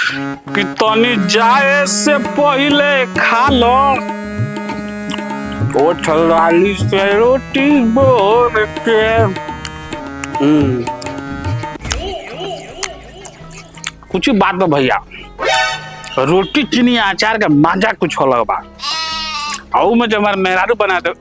कि तनी जाए से पहले खा लो ओ ठलाली से रोटी बोर के। कुछ बात बा भैया, रोटी चीनी अचार का मजा कुछ अलग बा। आओ में जब हमारे मेहरारू बना दो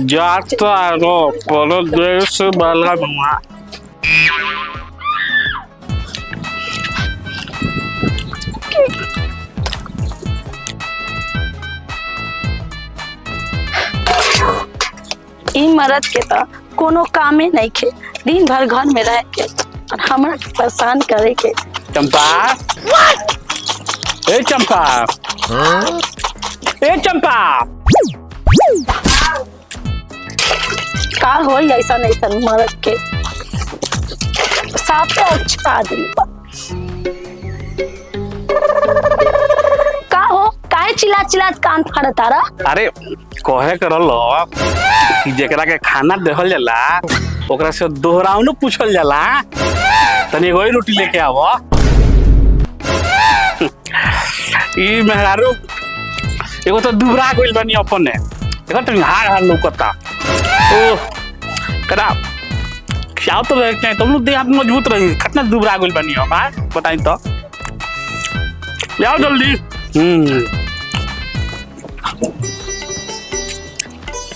जाता रो परदेश वाला बना। ई मर्द के तो कोनो कामे नहीं खे, दिन भर घर में रह के और हमरा परेशान करे के। चंपा, ए चंपा, ए चंपा, का हो ऐसा नहीं मर्द के साथ अच्छा आदमी का हो, काहे चिल्ला चिल्ला कान फाड़ तारा? अरे कहे करल कि जेकरा के खाना देहल जाला ओकरा से दोहराउनो पूछल जाला, तनी एगो रोटी लेके आवो। ई मेहरारू एगो तो दुबरा गइल बानी अपने, देखो तुम हार हार लौकता। ओ करा क्या तो रहे तुम लोग देह हाथ मजबूत रही, कितना दुबरा गइल बानी हो हां बताई तो। आओ जल्दी।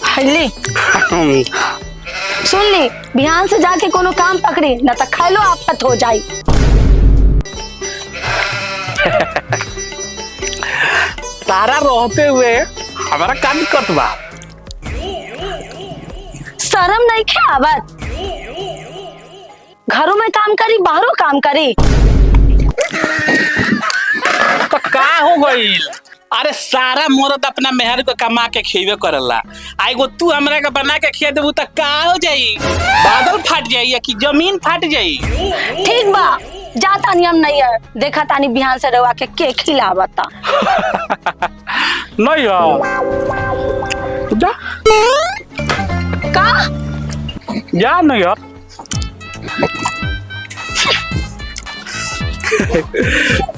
हल्ली सुन ली, बिहान से जाके कोनो काम पकड़ी न तो खाइलो आफत हो जाई। तारा रहते हुए हमारा काम दिक्कत बा। शर्म नहीं खे आवत? घरों में काम करी बाहरों काम करी तो का हो गइल? अरे सारा मर्द अपना मेहर को कमा के खिएबे करला, आइगो तू हमरा के बना के खिया देबू त का हो जाई? बादल फट जाई या कि जमीन फट जाई? ठीक बा, जाता नियम नहीं है, देखा तानी बिहान से रवा के खिलावता। नहीं हो जा का जा नहीं यार।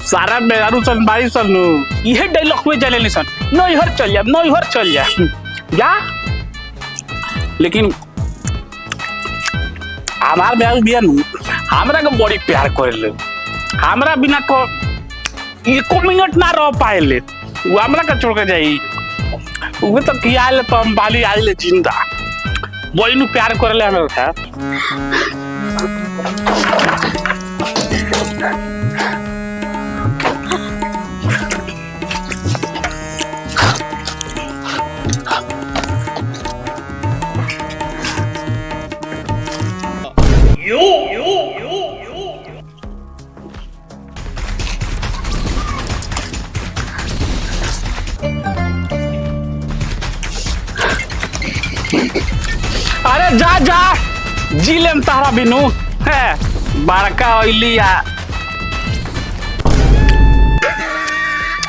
सारा मेहरारू सन बाई सन ये डायलॉग में चले सन, नहीं हर चल जा, नहीं हर चल जा जा। लेकिन हमार मेहरारू बिया हमरा के बड़ी प्यार करेले, हमरा बिना को एको मिनट ना रह पाएले। वो हमरा के छोड़ के जाई, वो तो खियाले तो हम बाली आइले जिंदा, बड़ी नु प्यार करेले हमरा था। अरे जा जा जिलेम तारा बिनु है बड़का ओइलिया,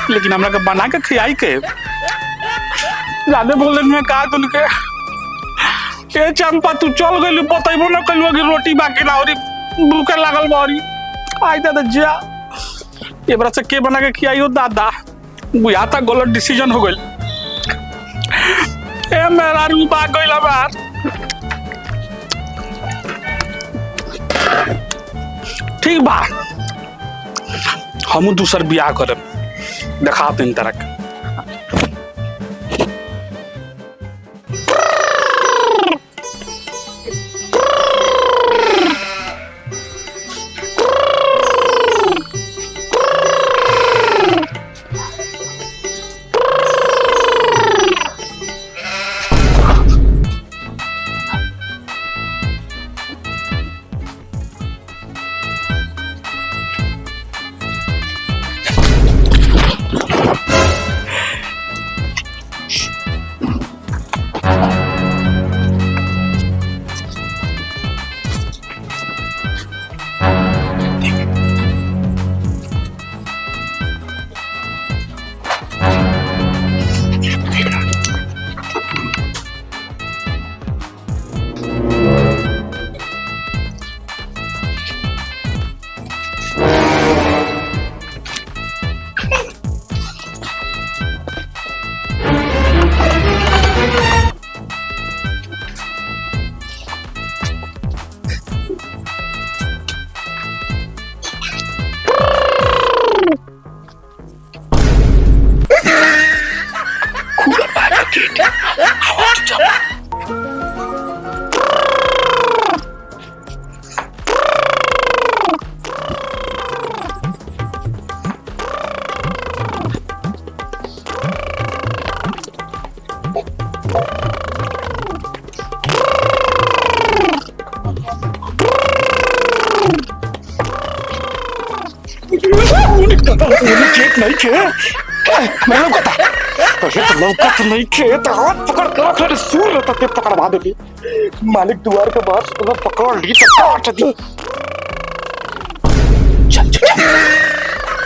लेकिन हमरा के बना के खियाई के ज्यादा बोले में का तुल के। ए चंपा तू चल गइल, बतइबो ना कइलवा कि रोटी बाकी ना औरी भूखे लागल बारी। आई दादा जा ये बरा से के बना के खियाइयो दादा, बुया ता गलत डिसीजन हो गइल। ए मेरा रूप आ गइल बार। ठीक बा, हम दूसर बियाह करब, देखा तीन तरह के। खेत नहीं खे मैं लौकत नहीं खेत हाथ पकड़ के रख ले सूर रहता ते पकड़वा देली मालिक द्वार के बाहर से तुम्हें पकड़ ली तो काट दी चल चल चल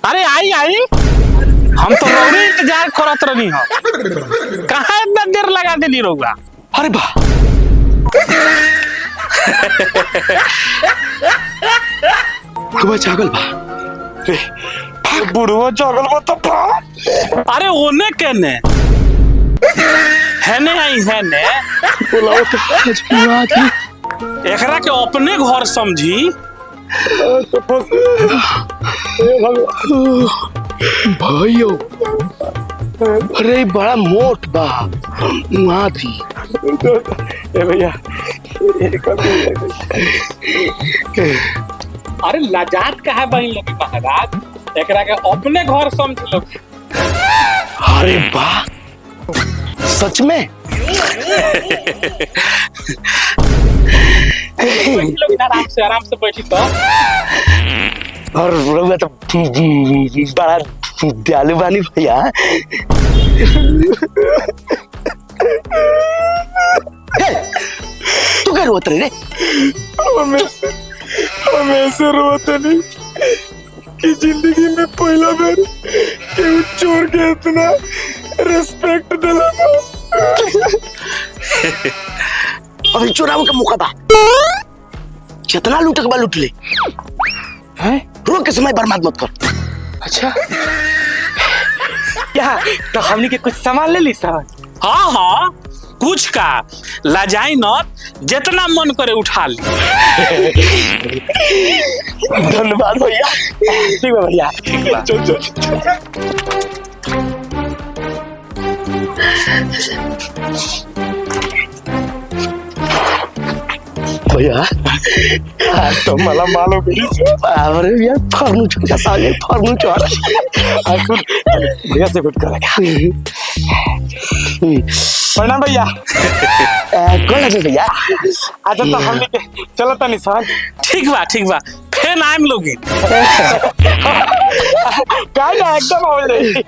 अरे आई आई हम तो रोड़ी इंतजार करत रहनी हो कहाँ इतना देर लगा देनी रोगा अरे बा कुबा जागल बा रे बुढ़वा जागल बा तो बा अरे ओने केने है ने आई है ने बुलाओ तो बुआ थी एकरा के अपने घर समझी तो बस भाइयों अरे बड़ा मोट बा वहाँ थी ए भैया अरे लाजात का है बहन लोग महाराज एकरा के अपने घर समझ लो अरे वाह सच में आराम से बैठी तो और रउआ तो बड़ा दयालु बानी भैया तू क्या रोत रही रे हमेशा रोते नहीं कि जिंदगी में पहला बार केहू चोर के इतना रिस्पेक्ट दिला अभी चोराव का मौका बा जितना लूटे के बा लूट ले हैं रोक के समय बर्बाद मत कर अच्छा क्या तो हमने के कुछ सामान ले ली सर हाँ हाँ कुछ का लाजाई न जितना मन करे उठा ली धन्यवाद भैया ठीक है भैया चल चल भैया आज तो मला मालूम अरे यार फर्नीचर का साले फर्नीचर आज सुन भैया से भेंट करेगा प्रणाम भैया कौन है भैया आज तो हमने के चलो तनी सन ठीक बा फिर आइम लोगी काय ना एकदम हो जाए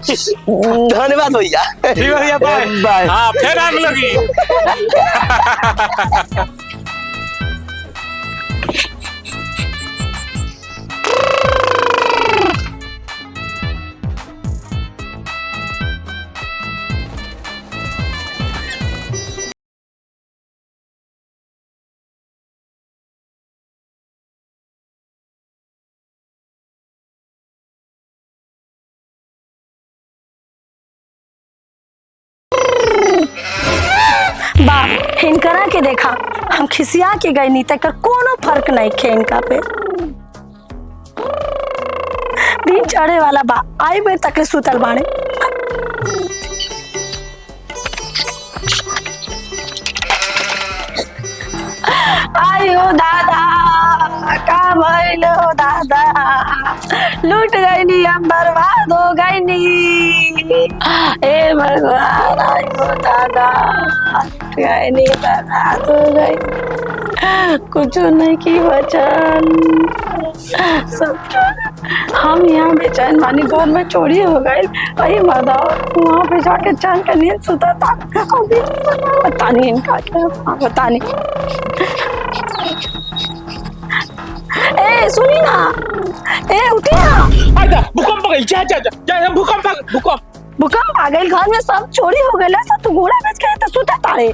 धन्यवाद भैया ठीक है भैया बाय बाय हां फिर आइम लोगी बा हिनकरा के देखा हम खिसिया के गई नहीं तक कोनो फर्क नहीं खे इनका पे दिन चढ़े वाला बा आई बेर तक सुतल बाड़े आयो दादा का भइलो दादा लूट गई नी हम बर्बाद हो गई नी ए भगवान आयो दादा गई नी बर्बाद हो गई कुछ नहीं की बचन सब हम यहाँ बेचैन मानी घर में चोरी हो गई वही मर्दा वहाँ पे जाके चैन के नींद सुता था पता नहीं इनका क्या पता नहीं ए सुनी ना ए उठी ना आजा भूकंप आ गई जा भूकंप आ गई घर में सब चोरी हो गई सब तू घोड़ा बेच के तो सुता तारे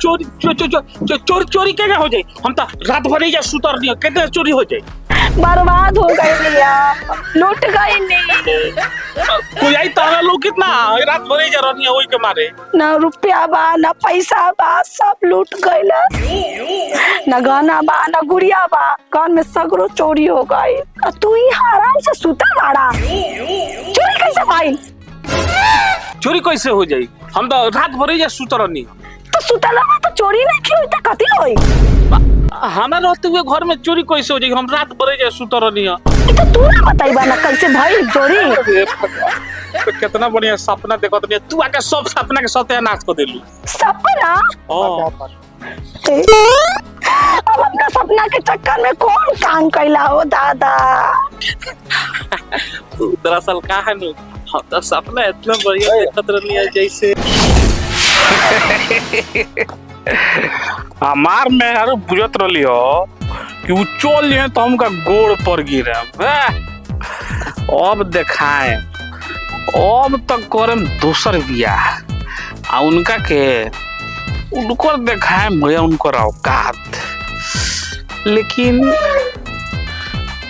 चोरी कैसे हो जाए हम तो रात भर ही जा सुतर नहीं कैसे चोरी हो जाए बर्बाद हो गई भैया लूट गई नहीं कोई आई तारा लोग कितना रात भर ही जा रही है वही के मारे ना रुपया बा ना पैसा बा सब लूट गईला ना गहना बा ना गुड़िया बा घर में सगरो चोरी हो गई तू यहाँ आराम से सुता बाड़ा चोरी कैसे भाई चोरी कैसे हो जाए हम तो रात भर ही जा सुतर नहीं तो सुतला में तो चोरी नहीं की हुई तो कथी होई हमारे रहते हुए घर में चोरी कैसे हो जाए हम रात भर ही जा सुतर नहीं तो तू ना बताइबा ना कैसे भाई चोरी तो कितना बढ़िया सपना देखत नहीं तू आके सब सपना के सत्यानाश कर देलू सपना अब अपना सपना के चक्कर में कौन काम कैला हो दादा। दरअसल का है नु हम तो सपना इतना बढ़िया देखत रहनी जैसे हमार में यार बुझत रहली हो कि उ चल जाए तो हमका गोड़ पर गिरे। अब देखाए अब तक करम दूसर बियाह आ उनका के उनकर देखाए भैया उनकर औकात। लेकिन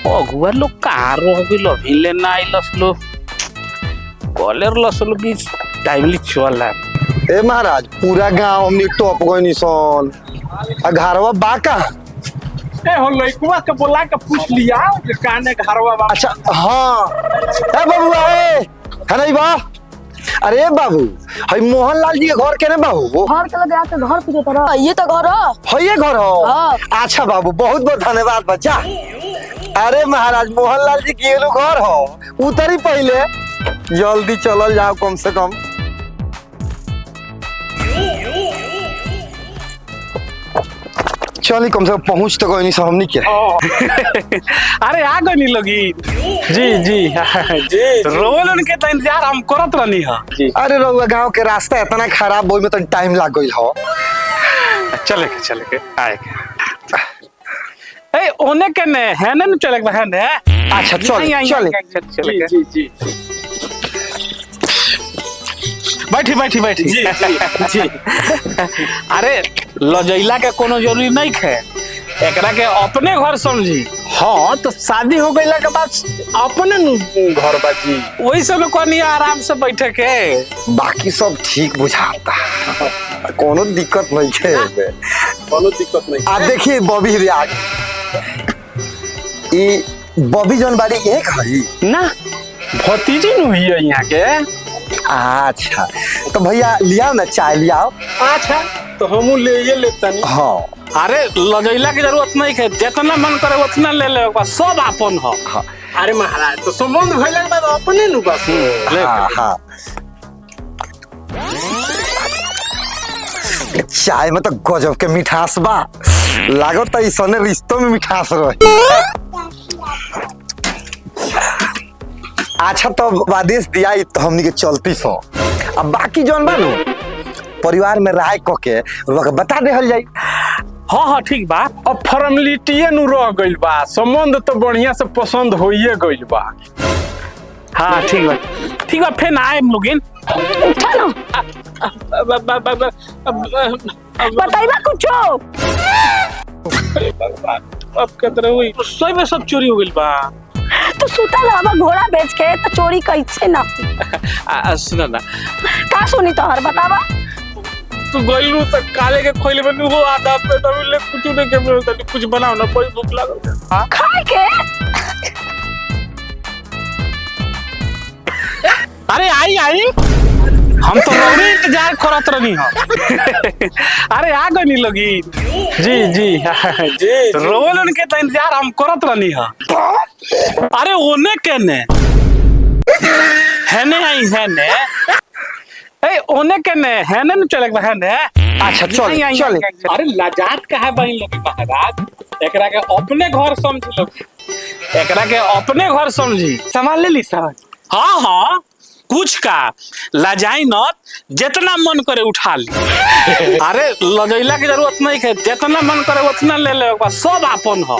अगुआ लोग कहाँ रह गइल अभी ले ना आइलस लो कॉलर लसलो की टाइमली चल है। ए महाराज पूरा गांव हमने टॉप गई निसन आ घरवा बाका। ए हो लइकवा के बोला के पूछ लिया कि काने घरवा बा। अच्छा हाँ ए बबुआ ए है नहीं बा। अरे बाबू हई मोहनलाल जी के घर केने बाबू? घर के लगे आके घर पूछे तरह ये तो घर हो। हो ये घर हो? हाँ। अच्छा बाबू बहुत बहुत धन्यवाद बच्चा। अरे महाराज मोहनलाल जी के घर हो उतरी पहले जल्दी चलल जाओ कम से कम। चली कम से कम पहुंच तो गई हमनी के। अरे आ गई नहीं लोगी जी जी जी रोल उनके तो इंतजार हम करत रहनी है जी। अरे रउआ गांव के रास्ता इतना खराब बोई में तो टाइम लग गई हो। चले के आए ए ओने के ने है ना चले के है ने। अच्छा चल जी जी बैठी जी जी अरे लजैला के कोनो जरूरी नहीं है एकरा के अपने घर समझी। हाँ तो शादी हो गईला के बाद अपने घर बाजी वही सब कोनी आराम से बैठे के बाकी सब ठीक बुझाता कोनो दिक्कत नहीं है। कोनो दिक्कत नहीं। आप देखिए बॉबी रे आज ये बॉबी जौन बाड़ी एक है ना भतीजी नु ही है यहाँ के। अच्छा तो भैया लियाओ ना चाय लियाओ। अच्छा तो हम ले ये लेता नहीं। हाँ अरे लजैला की जरूरत नहीं है जितना मन करे उतना ले ले सब अपन हो। हाँ अरे महाराज तो संबंध भइला के बाद अपने नु बस हाँ हाँ चाय में तो गजब के मिठास बा लागत तो इसने रिश्तों में मिठास रहे। अच्छा तो आदेश दिया तो हमनी के चलती सो अब बाकी जौन बा नु परिवार में राय क के बता देहल जाई। हाँ ठीक बा। अब फॉर्मेलिटीए नु रह गइल बा संबंध तो बढ़िया से पसंद होइए गइल बा। हाँ ठीक बा फिर आए हम लोगिन। चलो बताइबा कुछो। अब कहते हुई सही में सब चोरी हो गइल बा। तो सुतल हवा घोड़ा बेच के तो चोरी कैसे ना। सुना ना का सुनी तोहर बतावा। तू गइलू तो काले के खोइले में वो आधा पेट ले कुछ नहीं के मिलता कुछ बनाओ ना कोई भूख लागल। हां खाए के अरे आई हम तो लौरी इंतजार करत रहनी हो। अरे आ गई नहीं लोगी जी जी जी रोल उनके तो इंतजार हम करत रहनी हो। अरे ओने केने है ने आई है ने ए ओने केने है ने चले के है ने। अच्छा चल अरे लजात का है बहन लोग महाराज एकरा के अपने घर समझ लो एकरा के अपने घर समझी संभाल ले ली सब। हाँ कुछ का लजाई नत जितना मन करे उठा ली। अरे लजैला की जरूरत नहीं है जितना मन करे उतना ले ले सब अपन हो।